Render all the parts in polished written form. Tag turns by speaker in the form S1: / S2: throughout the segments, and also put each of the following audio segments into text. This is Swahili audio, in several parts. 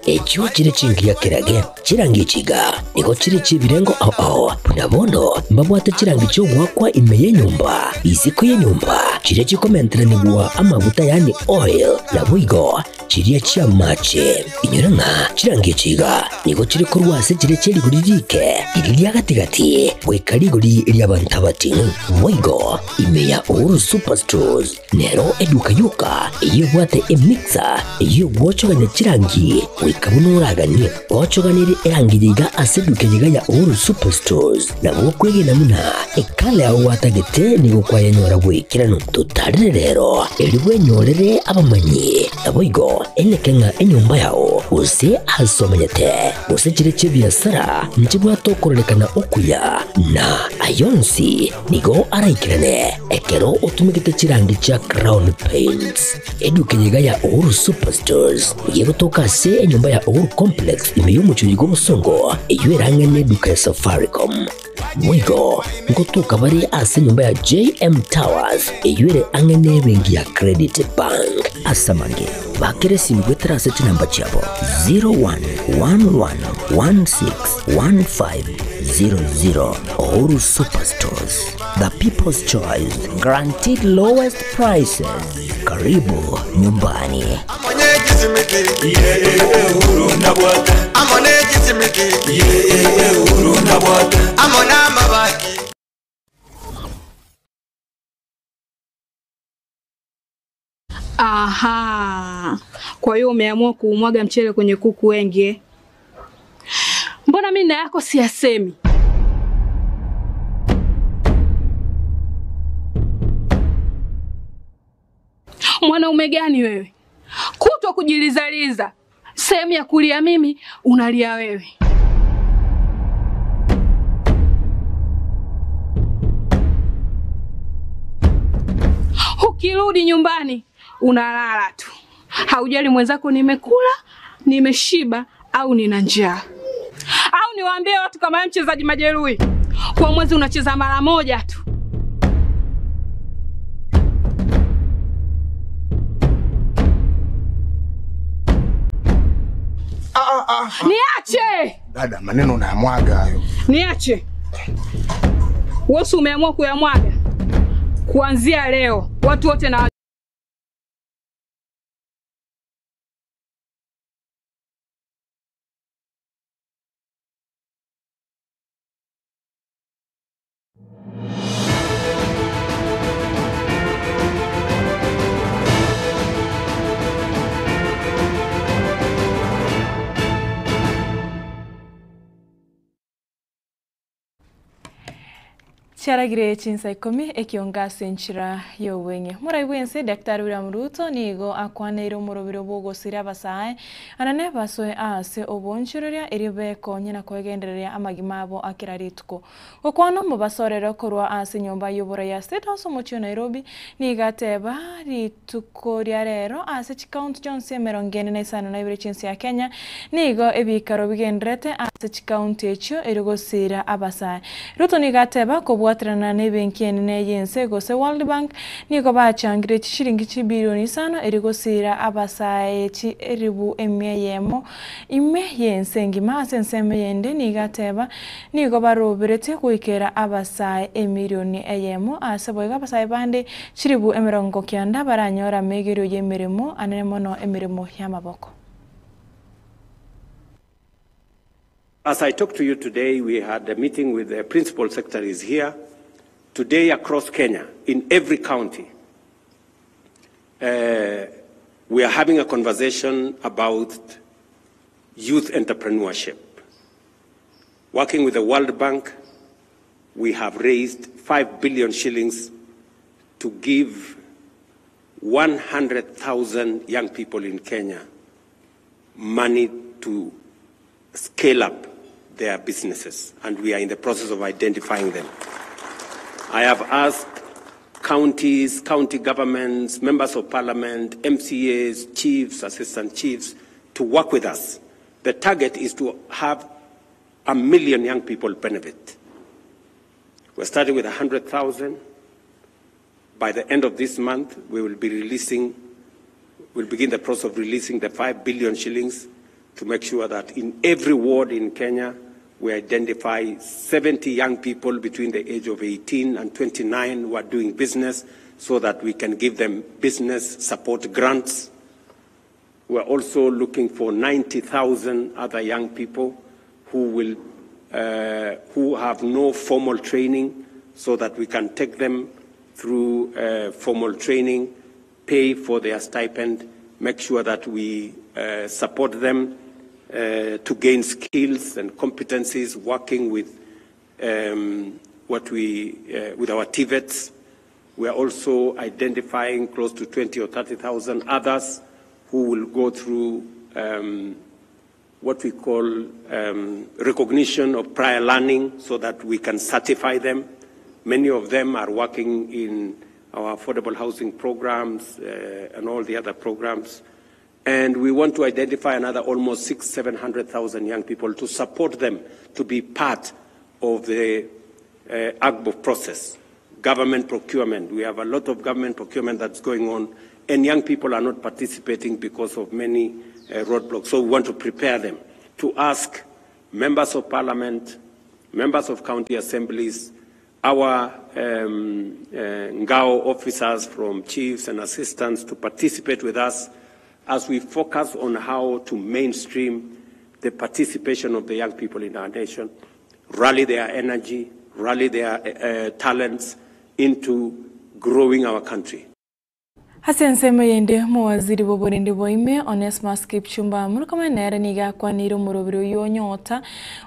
S1: Echo chire chingia kirage chirangi chiga niko chire chibirengo punabono mbabwate chirangi cyo gwakwa imeye nyumba isiko ye nyumba chire chikomentera nibwa amavuta yani oil na buigo chiriya chia mache inyuranga chirangi chiga niko chire kurwase chire cheri guririke iriya gatigati wekari guri iriya bantabati buigo imeya Uhuru Superstores nero eduka yuka iyo bwate emixer iyo gwochoganya chirangi wikabunuragani gwochoganire erangiriga aseduke ya Uhuru Superstores na bwokwege namuna ekale aho watagete ni gukwaye nyora bwikirano tutarire rero eriwe nyorere abamanyi naboigo enekenga enyumba yao use asomanyete use chire chibiasara nchibwa tokorelekana okuya na ayonsi nigo araikirane ekero utumikite chirangi cha Crown Paints eduke ya Uhuru Superstores yego toka se enyumba ya Uhuru Complex imeyumuchuri go musongo eyueranga ne duka ya Safaricom mwigo ngotuka bari ase nyumba ya JM Towers eyuere angene bengi ya Credit Bank asamange bakere simgwetera seti namba chabo 0111161500 Uhuru Superstores, the people's choice, guaranteed lowest prices. Karibu nyumbani.
S2: Aha, kwa hiyo umeamua kuumwaga mchele kwenye kuku wengi. Mbona mimi na yako siyasemi? Mwanaume gani wewe? Kutwa kujilizaliza. Sehemu ya kulia mimi, unalia wewe. Ukirudi nyumbani, unalala tu. Haujali mwenzako nimekula, nimeshiba au nina njaa. Au niwaambie watu kama wewe mchezaji majeruhi. Kwa mwezi unacheza mara moja tu. Niache!
S3: Dada, maneno unayamwaga hayo.
S2: Niache. Wewe umeamua kuyamwaga. Kuanzia leo, watu wote na
S4: Charagire chinsa ikomi ekionga senchira yowenye. Murai wense Daktari William Ruto nigo akwaneiro murobiro bogo sira basae anane basoe ase obonchiroria eribe konyena kwegendereria amagimabo akirarituko. Gokwano mubasorero korwa ase nyomba yobora ya State House mochio Nairobi nigateba rituko ria rero ase chikaunt Johnson merongene na isano na ibire chinsi ya Kenya nigo ebikaro bigendrete ase chikaunt echo erigosira abasae. Ruto nigateba kobwa watrana nebenki enene yense gose World Bank niko bachangire chiringi chibirioni sano erigosira abasae chi eribu emyeyemo ime yense ngima senseme yende nigateba niko baroberete kuikera abasae emilioni eyemo aseboiga abasae bande chiribu emerongo kyanda baranyora megiro yemeremo anene mono emeremo yamaboko.
S5: As I talk to you today, we had a meeting with the principal secretaries here. Today across Kenya, in every county, we are having a conversation about youth entrepreneurship. Working with the World Bank, we have raised 5 billion shillings to give 100,000 young people in Kenya money to scale up their businesses, and we are in the process of identifying them. I have asked counties, county governments, members of parliament, MCAs, chiefs, assistant chiefs to work with us. The target is to have 1 million young people benefit. We're starting with 100,000. By the end of this month, we will be releasing we'll begin the process of releasing the 5 billion shillings to make sure that in every ward in Kenya, we identify 70 young people between the age of 18 and 29 who are doing business so that we can give them business support grants. We're also looking for 90,000 other young people who have no formal training so that we can take them through formal training, pay for their stipend, make sure that we support them to gain skills and competencies working with with our TVETs. We are also identifying close to 20 or 30,000 others who will go through what we call recognition of prior learning so that we can certify them. Many of them are working in our affordable housing programs and all the other programs. And we want to identify another almost 700,000 young people to support them to be part of the AGBO process, government procurement. We have a lot of government procurement that's going on, and young people are not participating because of many roadblocks. So we want to prepare them to ask members of parliament, members of county assemblies, our Ngao officers from chiefs and assistants to participate with us as we focus on how to mainstream the participation of the young people in our nation, rally their energy, rally their talents into growing our country.
S4: Hasensema yende mawaziri boborende boime Onesmus Kipchumba mulukama nere niga kwaniro murobero yonyota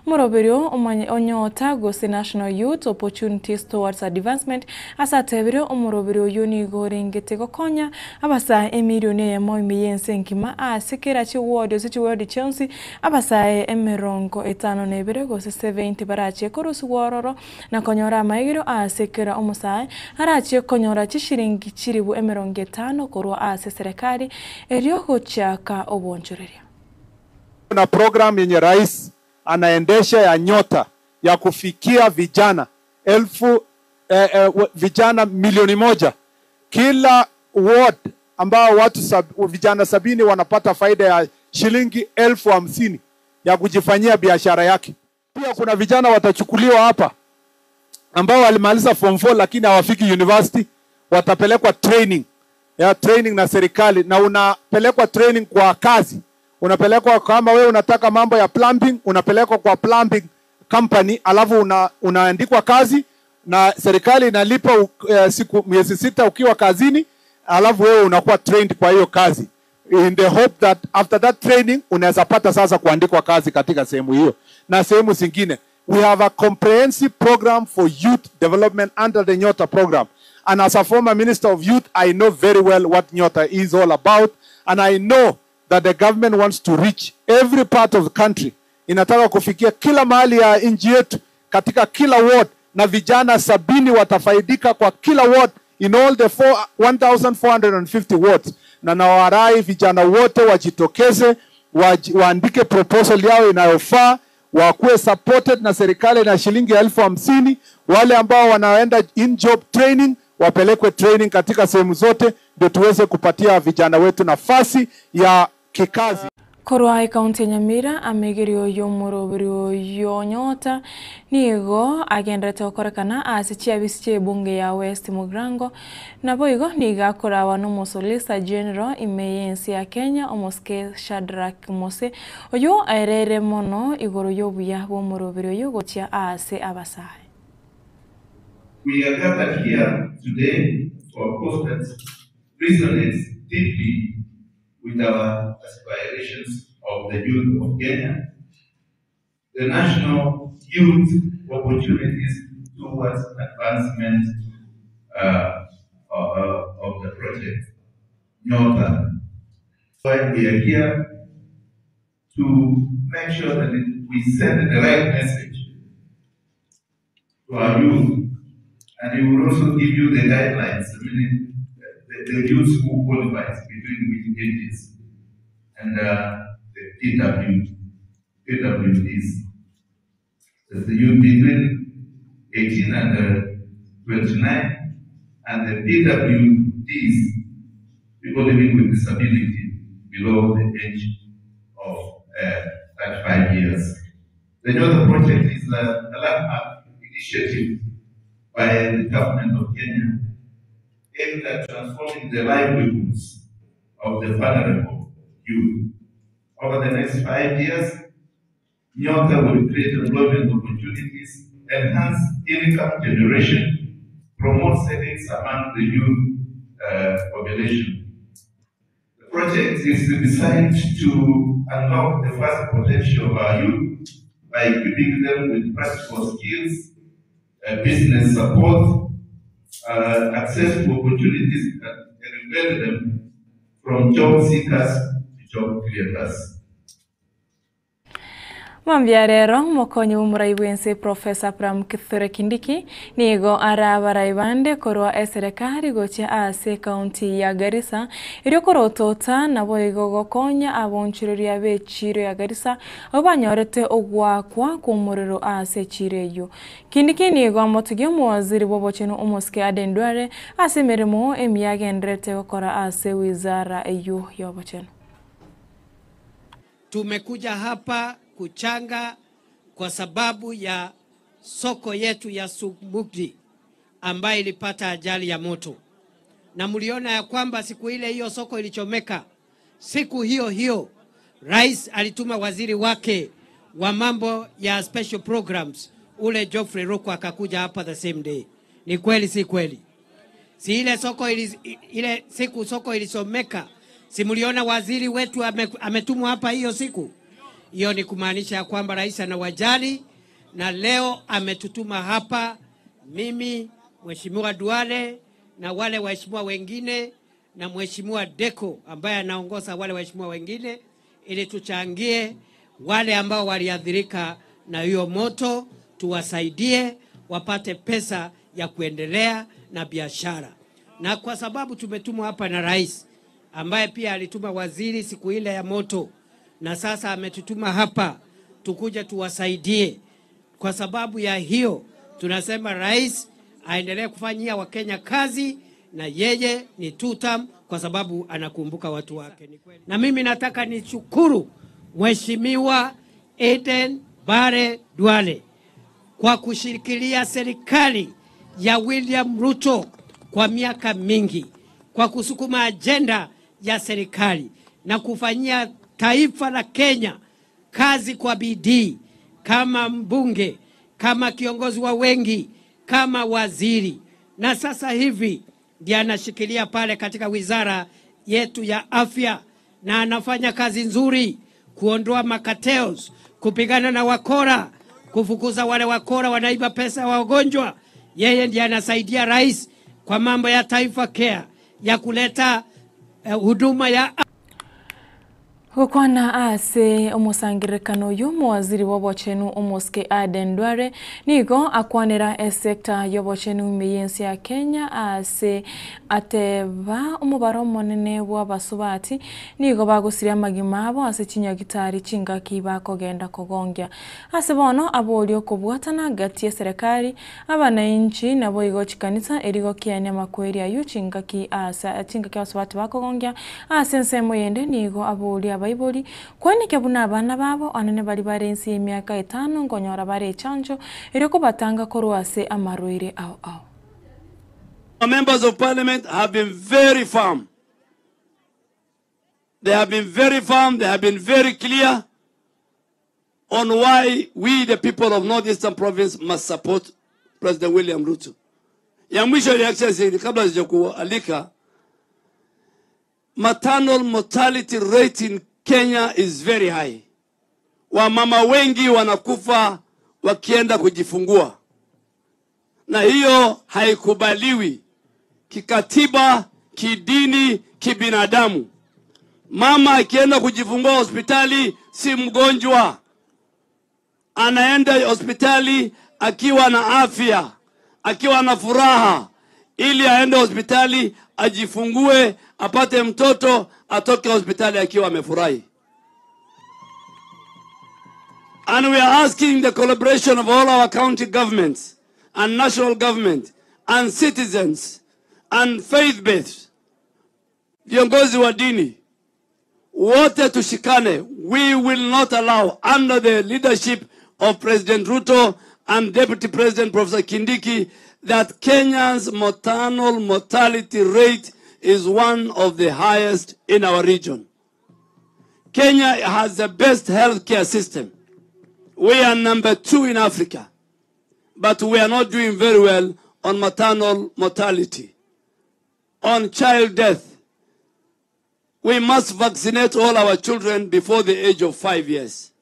S4: murobero onyota gose National Youth Opportunities Towards Advancement asatebere omurobero yonigo rengete gokonya abasa emilione ya moime yensenkima asikira chi ward city ward Chelsea abasa emerongo etano nebere gose 70 barache korusu wororo na konyora maigiro asikira omusai arache konyora chishiringi chiribu emerongo korwa ase serikali erioko chaka obonjoreria.
S6: Kuna program yenye rais anaendesha ya nyota ya kufikia vijana vijana milioni 1 kila ward ambao watu vijana 70 wanapata faida ya shilingi 50,000 ya kujifanyia biashara yake. Pia kuna vijana watachukuliwa hapa ambao walimaliza form 4 lakini hawafiki university, watapelekwa training na serikali, na unapelekwa training kwa kazi. Unapelekwa kama wewe unataka mambo ya plumbing, unapelekwa kwa plumbing company, alafu unaandikwa kazi na serikali inalipa miezi 6 ukiwa kazini, alafu wewe unakuwa trained kwa hiyo kazi, in the hope that after that training unaweza pata sasa kuandikwa kazi katika sehemu hiyo na sehemu zingine. We have a comprehensive program for youth development under the Nyota program. And as a former Minister of Youth, I know very well what Nyota is all about. And I know that the government wants to reach every part of the country. Inataka kufikia kila mahali ya nchi yetu, katika kila ward, na vijana 70 watafaidika kwa kila ward in all the 1,450 wards. Na nawarai vijana wote wajitokeze, waandike proposal yao inayofaa, wakuwe supported na serikali na shilingi 50,000. Wale ambao wanaenda in job training wapelekwe training katika sehemu zote, ndio tuweze kupatia vijana wetu nafasi ya kikazi.
S4: Korwa kaunti Nyamira amegerio yomurobero yonyota nigo agenda tokorekana asichia bische bunge ya West Mugrango na boigo niga korawa no Solicitor General imeyensi ya Kenya Omoske Shadrack Mose oyo aerere mono igoro yobuya bomurobero yogotia ase abasai.
S7: We are gathered here today to oppose that resonates deeply with our aspirations of the youth of Kenya, the National Youth Opportunities Towards Advancement of the project, Nyota. So we are here to make sure that we send the right message to our youth. And it will also give you the guidelines, meaning the youth who qualifies between which ages, and the PWDs. The youth between 18 and 29, and the PWDs, people living with disability below the age of 35 years. The Nyota project is a landmark initiative by the government of Kenya aimed at transforming the livelihoods of the vulnerable youth. Over the next 5 years, Nyota will create employment opportunities, enhance income generation, promote savings among the youth population. The project is designed to unlock the vast potential of our youth by equipping them with practical skills, business support, access to opportunities, and embed them from job seekers to job creators.
S4: Mambia rero mokonyi w'umuraiwense Professor Pram Kithure Kindiki nigo arabarayibande korwa serikali gocha ase county ya Garissa iri korotota nabo igogokonya abonchiroria bechiro ya Garissa obanyorete ogwakwa ku muriro ase chireyo. Kindiki nigo amotuge mu waziri wobocheno Omoske Aden Duale ase meremo emiyagendrete gukora ase wizara eyo yobocheno.
S8: Tumekuja hapa kuchanga kwa sababu ya soko yetu ya Sugmugdi ambayo ilipata ajali ya moto. Na mliona ya kwamba siku ile hiyo soko ilichomeka. Siku hiyo hiyo Rais alituma waziri wake wa mambo ya special programs ule Geoffrey Ruku akakuja hapa the same day. Ni kweli si kweli? Si ile soko ile siku soko ilichomeka, si mliona waziri wetu ametumwa hapa hiyo siku? Hiyo ni kumaanisha kwamba rais anawajali, na leo ametutuma hapa mimi, Mheshimiwa Duale na wale waheshimiwa wengine na Mheshimiwa Deko ambaye anaongoza wale waheshimiwa wengine ili tuchangie wale ambao waliathirika na hiyo moto, tuwasaidie wapate pesa ya kuendelea na biashara. Na kwa sababu tumetumwa hapa na rais ambaye pia alituma waziri siku ile ya moto, na sasa ametutuma hapa tukuje tuwasaidie. Kwa sababu ya hiyo tunasema rais aendelee kufanyia Wakenya kazi, na yeye ni tutam kwa sababu anakumbuka watu wake. Na mimi nataka nishukuru Mheshimiwa Aden Bare Duale kwa kushirikilia serikali ya William Ruto kwa miaka mingi, kwa kusukuma agenda ya serikali na kufanyia taifa la Kenya kazi kwa bidii, kama mbunge, kama kiongozi wa wengi, kama waziri. Na sasa hivi ndiye anashikilia pale katika wizara yetu ya afya, na anafanya kazi nzuri kuondoa makateos, kupigana na wakora, kufukuza wale wakora wanaiba pesa ya wagonjwa. Yeye ndiye anasaidia rais kwa mambo ya Taifa Care ya kuleta huduma ya
S4: Gukwana ase omusangirikano y'omu waziri w'obochenu Omoske Aden Duale nigo akwanira sekta y'obochenu meyensi ya Kenya ase ateba omubaro monene w'abasubati nigo bagusiria amagima abo ase chinyagitari chingaki bakogenda kogongya ase bono abolio kubwatana gati ya serikali abananchi nabo igo chikanisa erigo kianya makweri ayo chingaki ase chingaki abasubati bakogongya ase nsemo yende nigo abolio Baibuli kwani kyabuna abana babo anene bali barensi emyaka 5 ngonyora bare chanjo eriko batanga korwase amarwire ao.
S9: Our members of parliament have been very firm. They have been very firm, they have been very clear on why we the people of Northeastern Province must support President William Ruto. Ya mwisho reaction kabla sijakualika, maternal mortality rate in Kenya is very high. Wamama wengi wanakufa wakienda kujifungua. Na hiyo haikubaliwi kikatiba, kidini, kibinadamu. Mama akienda kujifungua hospitali si mgonjwa. Anaenda hospitali akiwa na afya, akiwa na furaha, ili aende hospitali ajifungue, apate mtoto, atoke hospitali akiwa amefurahi. And we are asking the collaboration of all our county governments and national government and citizens and faith-based viongozi wa dini, wote tushikane. We will not allow, under the leadership of President Ruto and Deputy President Professor Kindiki, that Kenya's maternal mortality rate is one of the highest in our region. Kenya has the best healthcare system. We are number 2 in Africa, but we are not doing very well on maternal mortality, on child death. We must vaccinate all our children before the age of 5 years.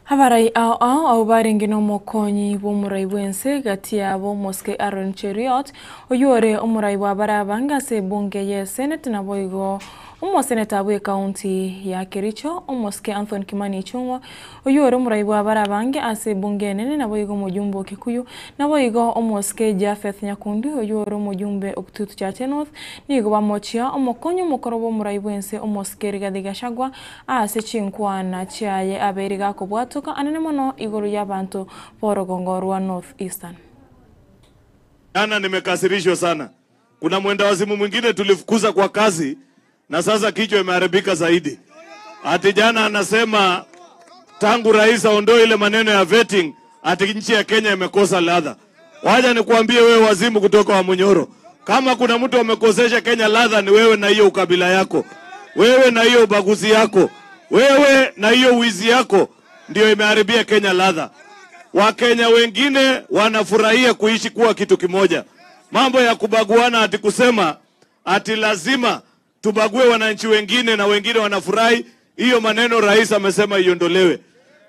S4: Habarai au baringino mokonyi bomurai wense gatia bo moske Aaron Cheriot oyore omurai wa barabanga se bunge ye Senate na boigo Seneta we county ya Kericho moske Anthony Kimani Ichung'wa oyore omurai wa barabange ase bunge nene na boigo mujumbe Kikuyu na boigo moske Japheth Nyakundi oyore mujumbe Oktutu Chache North nigo bamochia omokonyi mukorobo omurai wense moske Rigathi Gachagua ase chinkwana chaye aberiga kubwatuka anene mono iguru y'abantu porogongorwa North Eastern.
S10: Jana nimekasirishwa sana. Kuna mwenda wazimu mwingine tulifukuza kwa kazi na sasa kichwa imeharibika zaidi. Ati jana anasema tangu rais aondoe ile maneno ya vetting ati nchi ya Kenya imekosa ladha. Wacha nikuambie wewe wazimu kutoka wa Munyoro. Kama kuna mtu amekosesha Kenya ladha ni wewe na hiyo ukabila yako. Wewe na hiyo ubaguzi yako. Wewe na hiyo wizi yako ndio imeharibia Kenya ladha. Wakenya wengine wanafurahia kuishi kuwa kitu kimoja. Mambo ya kubaguana ati kusema ati lazima tubague wananchi wengine na wengine wanafurahi, hiyo maneno rais amesema iondolewe.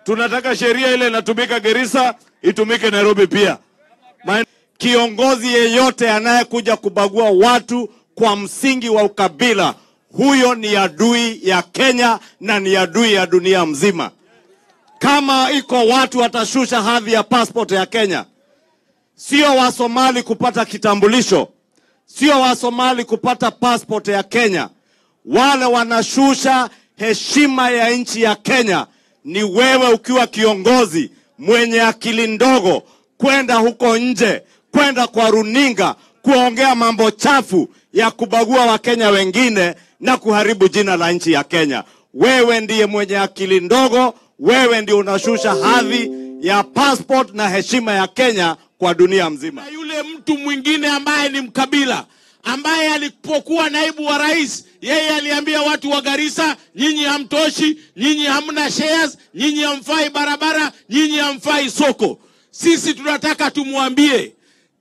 S10: Tunataka sheria ile inatumika Garissa itumike Nairobi pia.
S11: Kiongozi yeyote anayekuja kubagua watu kwa msingi wa ukabila, huyo ni adui ya Kenya na ni adui ya dunia mzima. Kama iko watu watashusha hadhi ya passport ya Kenya, sio wa Somali kupata kitambulisho, sio wa Somali kupata passport ya Kenya, wale wanashusha heshima ya nchi ya Kenya ni wewe ukiwa kiongozi mwenye akili ndogo kwenda huko nje, kwenda kwa runinga kuongea mambo chafu ya kubagua Wakenya wengine na kuharibu jina la nchi ya Kenya. Wewe ndiye mwenye akili ndogo, wewe ndiye unashusha hadhi ya passport na heshima ya Kenya kwa dunia mzima.
S12: Yule mtu mwingine ambaye ni mkabila, ambaye alipokuwa naibu wa rais, yeye aliambia watu wa Garissa, nyinyi hamtoshi, nyinyi hamna shares, nyinyi hamfai barabara, nyinyi hamfai soko. Sisi tunataka tumuambie.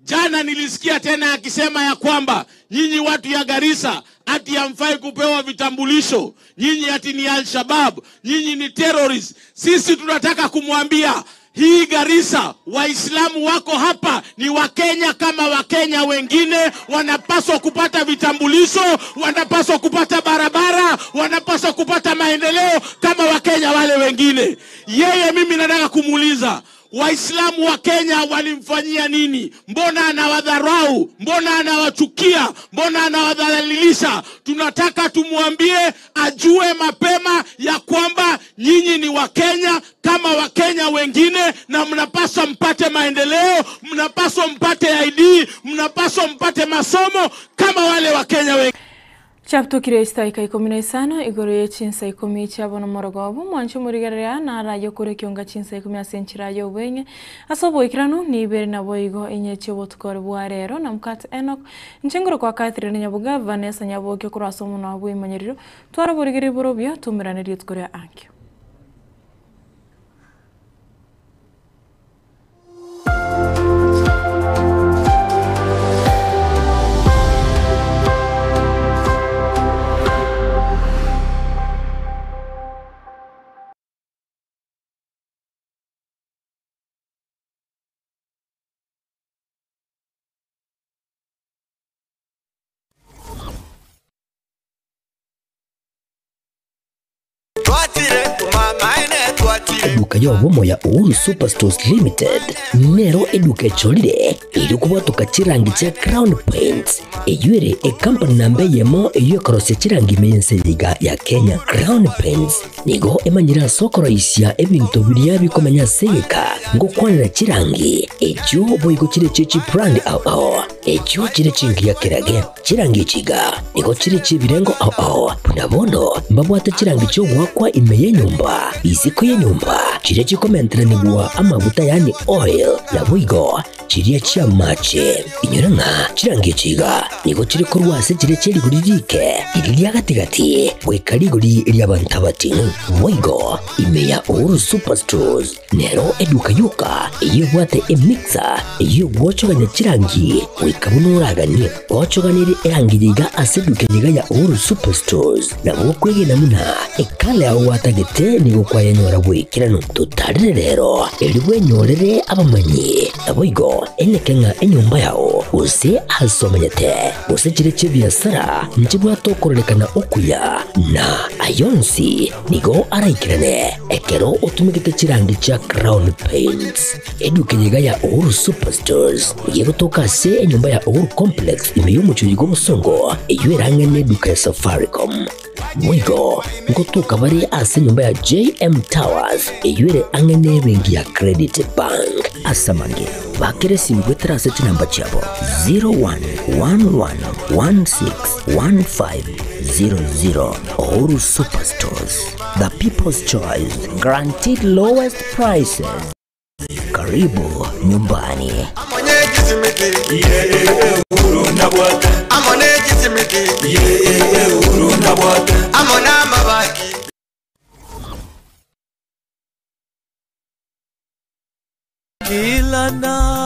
S12: Jana nilisikia tena akisema ya kwamba nyinyi watu ya Garissa ati hamfai kupewa vitambulisho, nyinyi ati ni Al-Shabaab, nyinyi ni terrorist. Sisi tunataka kumwambia hii Garissa, Waislamu wako hapa ni Wakenya kama Wakenya wengine, wanapaswa kupata vitambulisho, wanapaswa kupata barabara, wanapaswa kupata maendeleo kama Wakenya wale wengine. Yeye mimi nataka kumuuliza, Waislamu wa Kenya walimfanyia nini? Mbona anawadharau? Mbona anawachukia? Mbona anawadhalilisha? Tunataka tumuambie ajue mapema ya kwamba nyinyi ni Wakenya kama Wakenya wengine, na mnapaswa mpate maendeleo, mnapaswa mpate ID, mnapaswa mpate masomo kama wale Wakenya wengine.
S4: Chapto kiresta ikai komina sana igoro chinsa ikomi chabona morogobo mwancho murigarya na rayo kore kionga chinsa ikomi asenchira yo wenye asobo ikirano ni bere na boigo inye chebo tukore bwarero na mkate Enoch nchengoro kwa Catherine Nyabuga Vanessa Nyaboke kurasomo na bwe manyeriro twara burigiri borobya tumirane rit kore ankyo.
S1: Eduka y'obomo ya Uhuru Superstores Limited nero eduka echolire iri kubwatuka chirangi cha Crown Paints eyure company nambe yemo eyokorose chirangi mense liga ya Kenya. Crown Paints nigo emanyira sokoro isya ebintu biriya bikomanya seka ngo kwanira chirangi ejo boyiko chire chichi brand ao echo chire chingia kirage chirangi chiga niko chire chibirengo punabono mbabwate chirangi cyo gwakwa imeye nyumba isiko ye nyumba chire chikomentra nibwa amavuta yani oil ya Boigo chiriya chia mache inyuranga chirangi chiga niko chire korwase chire cheri guririke iriya gatigati wekari guri iriya bantabati Boigo imeya Uhuru Superstores nero eduka yuka iyo bwate emixer iyo gwochoganya chirangi wikabunuragani gwochoganire erangi yiga aseduke yiga ya Uhuru Superstores na wokwege namuna ekale aho watagete nigo kwayanyora wikirano tutarire rero eliwe nyorere abamanyi Boigo enekenga enyumba yao use asomanyete use chire chibiasara nchibwa tokorelekana okuya na ayonsi nigo araikirane ekero utumikite chirangi cha Crown Paints eduke yiga ya Uhuru Superstores yego tokase enyumba ya Uhuru Complex imeyumucho yigo musongo eyuerange neduka ya Safaricom Boigo ngotuka bari ase nyumba ya JM Towers eyuere angene bengi ya Credit Bank asamange bakere simgwe trase chinamba chabo 0111161500 Uhuru Superstores, the people's choice, guaranteed lowest prices. Karibu nyumbani.
S13: Kila na